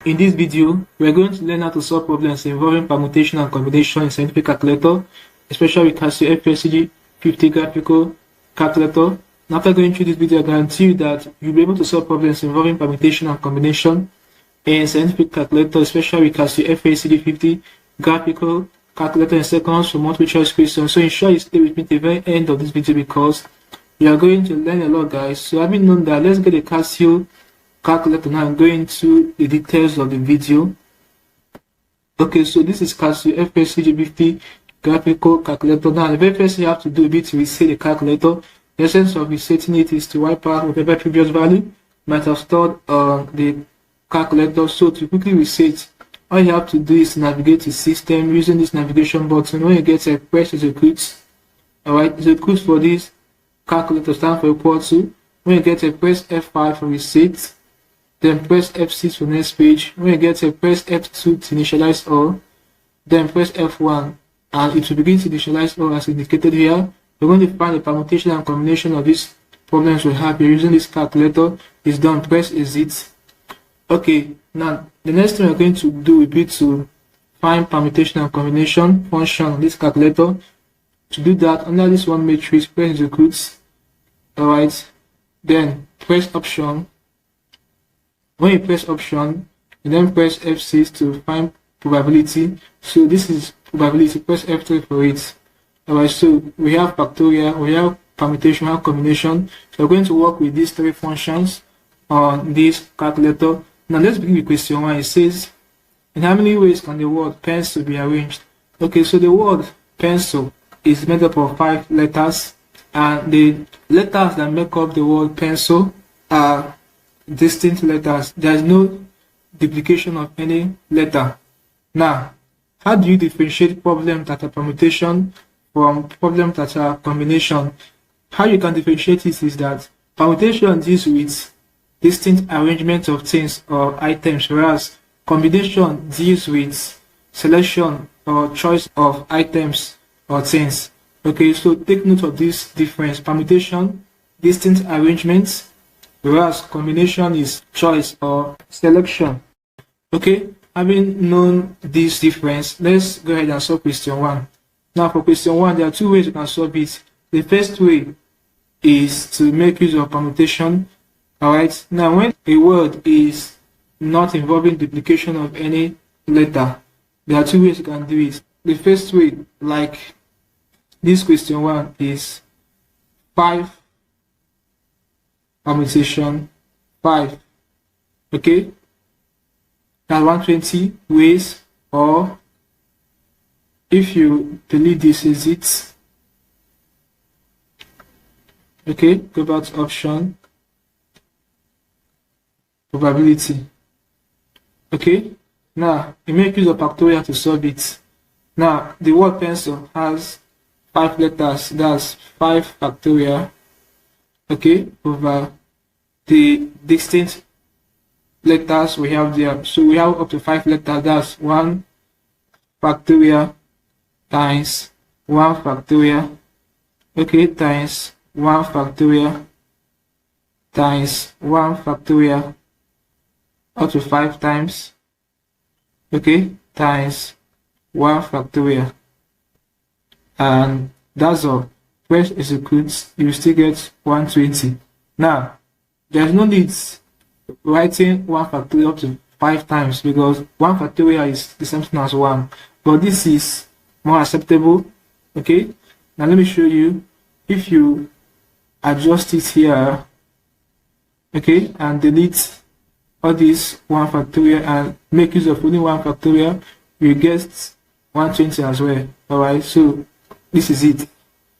In this video, we are going to learn how to solve problems involving permutation and combination in scientific calculator, especially with Casio fx-CG50 graphical calculator. And after going through this video, I guarantee you that you'll be able to solve problems involving permutation and combination in scientific calculator, especially with Casio fx-CG50 graphical calculator in seconds for multiple choice questions. So ensure you stay with me till the very end of this video because we are going to learn a lot, guys. So having known that, let's get a Casio calculator now and go into the details of the video. Okay, so this is Casio fx-CG50 graphical calculator. Now the very first thing you have to do is to reset the calculator. The essence of resetting it is to wipe out whatever previous value you might have stored on the calculator. So to quickly reset, all you have to do is navigate to system using this navigation button. When you get a press execute, alright, execute for this calculator stand for equal to. When you get a press F5 for reset, then press F6 for next page. When you get a press F2 to initialize all, then press F1 and it will begin to initialize all as indicated here. We're going to find the permutation and combination of these problems we have here using this calculator. Is done, press exit. Okay, now the next thing we're going to do will be to find permutation and combination function on this calculator. To do that, under this one matrix, press execute. Alright, then press option. When you press option, you then press F6 to find probability. So this is probability, press F3 for it. Alright, so we have factorial, we have permutation, we have combination. So we're going to work with these three functions on this calculator. Now let's begin with question 1. It says, in how many ways can the word pencil be arranged? Okay, so the word pencil is made up of 5 letters, and the letters that make up the word pencil are distinct letters. There is no duplication of any letter. Now, how do you differentiate problems that are permutation from problems that are combination? How you can differentiate it is that permutation deals with distinct arrangement of things or items, whereas combination deals with selection or choice of items or things. Okay, so take note of this difference. Permutation, distinct arrangements, whereas combination is choice or selection. Okay, having known this difference, let's go ahead and solve question 1. Now for question 1, there are 2 ways you can solve it. The first way is to make use of permutation. Alright, now when a word is not involving duplication of any letter, there are 2 ways you can do it. The first way, like this question 1, is 5 permutation 5. Okay, that's 120 ways, or if you delete this, is it? Okay, go back to option, probability. Okay, now you make use of factorial to solve it. Now the word pencil has 5 letters, that's 5 factorial, okay, over the distinct letters we have there. So we have up to 5 letters, that's 1 factorial times 1 factorial, okay, times 1 factorial times 1 factorial up to 5 times, okay, times 1 factorial, and that's all. Press execute, you still get 120. Now there's no need writing 1 factorial up to 5 times because 1 factorial is the same thing as 1, but this is more acceptable. Okay, now let me show you. If you adjust it here, okay, and delete all this 1 factorial and make use of only 1 factorial, you get 120 as well. Alright, so this is it.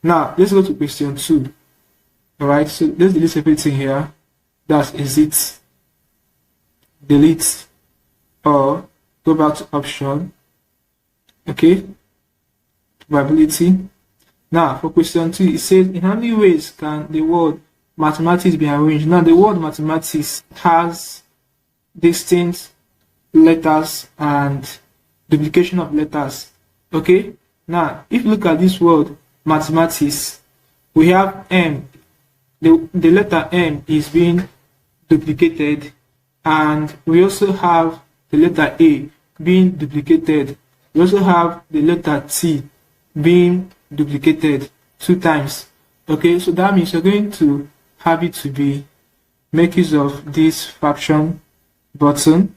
Now let's go to question 2. Alright, so let's delete everything here. That is it. Delete, or go back to option, okay, probability. Now for question 2, it says, in how many ways can the word mathematics be arranged? Now the word mathematics has distinct letters and duplication of letters. Okay, now if you look at this word mathematics, we have M. The letter M is being duplicated, and we also have the letter A being duplicated. We also have the letter T being duplicated 2 times. Okay, so that means you're going to have it to be make use of this fraction button.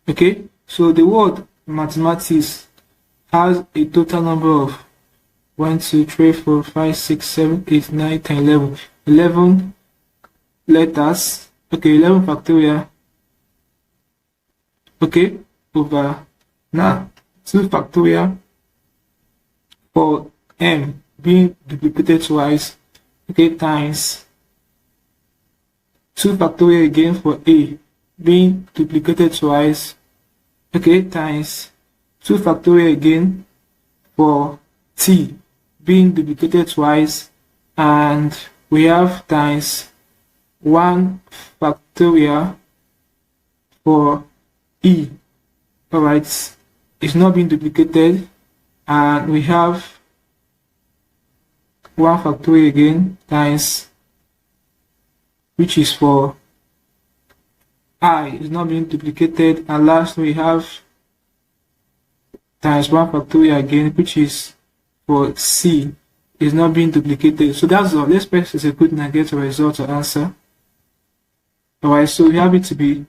Okay, so the word mathematics has a total number of 1, 2, 3, 4, 5, 6, 7, 8, 9, 10, 11. 11 letters. Okay, 11 factorial. Okay, over now 2 factorial for M being duplicated twice. Okay, times 2 factorial again for A being duplicated twice. Okay, times 2 factorial again for T being duplicated twice, and we have times 1 factorial for E. Alright, it's not being duplicated, and we have 1 factorial again times, which is for I, is not being duplicated, and last we have times 1 factorial again, which is for C, is not being duplicated. So that's all. Let's press execute and get a result or answer. Alright, so we have it to be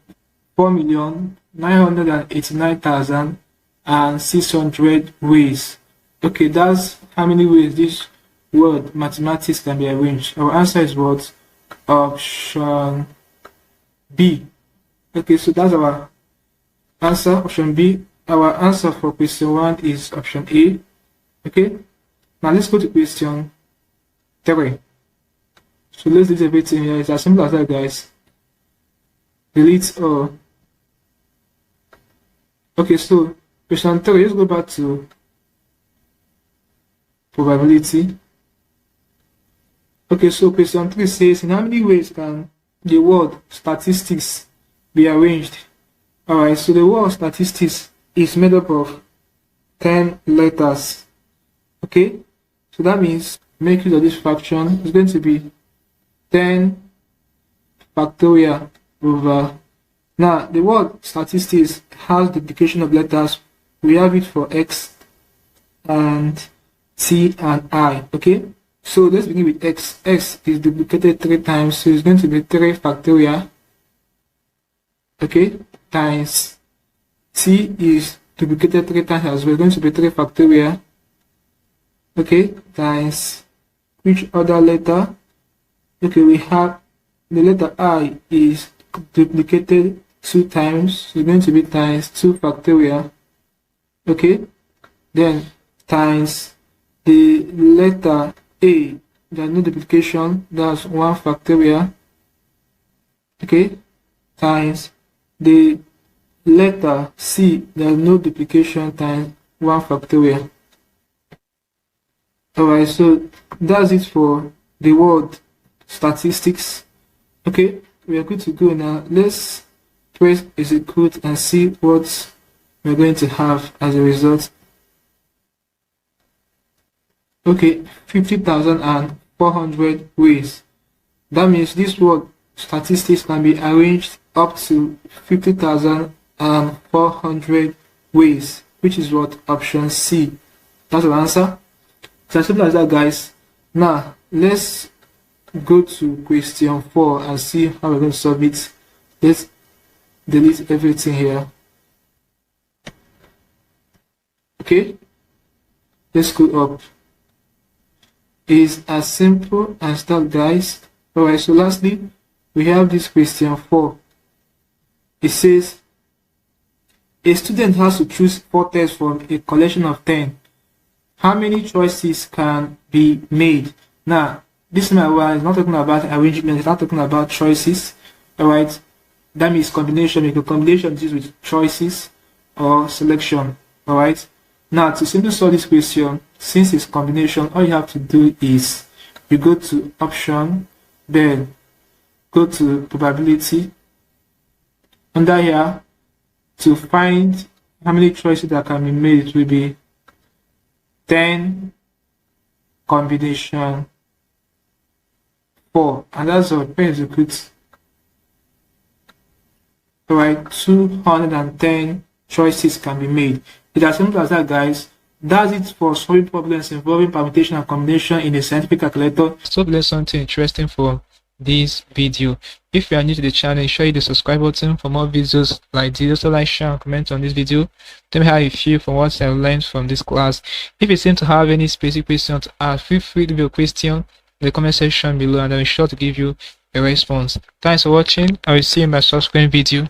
4,989,600 ways. Okay, that's how many ways this word mathematics can be arranged. Our answer is what? Option B. Okay, so that's our answer, option B. Our answer for question 1 is option A. Okay, now let's go to question 3. So let's delete everything here. It's as simple as that, guys. Delete all. Okay, so question 3, let's go back to probability. Okay, so question 3 says, in how many ways can the word statistics be arranged? Alright, so the word statistics is made up of 10 letters. Okay, so that means make use of this fraction. It's going to be 10 factorial over. Now, the word statistics has duplication of letters. We have it for X and T and I. Okay, so let's begin with X. X is duplicated 3 times, so it's going to be 3 factorial. Okay, times T is duplicated 3 times as well, it's going to be 3 factorial. Okay, times which other letter? Okay, we have the letter I is duplicated 2 times, so it's going to be times 2 factorial. Okay, then times the letter A, there's no duplication, that's 1 factorial. Okay, times the letter C, there's no duplication, times 1 factorial. Alright, so that's it for the word statistics. Okay, we are good to go now. Let's press execute and see what we're going to have as a result. Okay, 50,400 ways. That means this word statistics can be arranged up to 50,400 ways, which is what? Option C. That's the answer. It's as simple as that, guys. Now let's go to question 4 and see how we're going to solve it. Let's delete everything here. Okay, let's go up. It's as simple as that, guys. Alright, so lastly we have this question 4. It says a student has to choose 4 tests from a collection of 10. How many choices can be made? Now, this one is not talking about arrangement, it's not talking about choices. Alright, that means combination. You can combination this with choices or selection. Alright, now to simply solve this question, since it's combination, all you have to do is you go to option, then go to probability. Under here, to find how many choices that can be made, it will be 10 combination 4, and that's all. Execute. right, 210 choices can be made. It's as simple as that, guys. That's it for solving problems involving permutation and combination in a scientific calculator. So learn something interesting from this video. If you are new to the channel, ensure you hit the subscribe button for more videos like this. Also like, share and comment on this video. Tell me how you feel from what I learned from this class. If you seem to have any specific questions to ask, feel free to leave your question in the comment section below and I'll be sure to give you a response. Thanks for watching. I will see you in my subsequent video.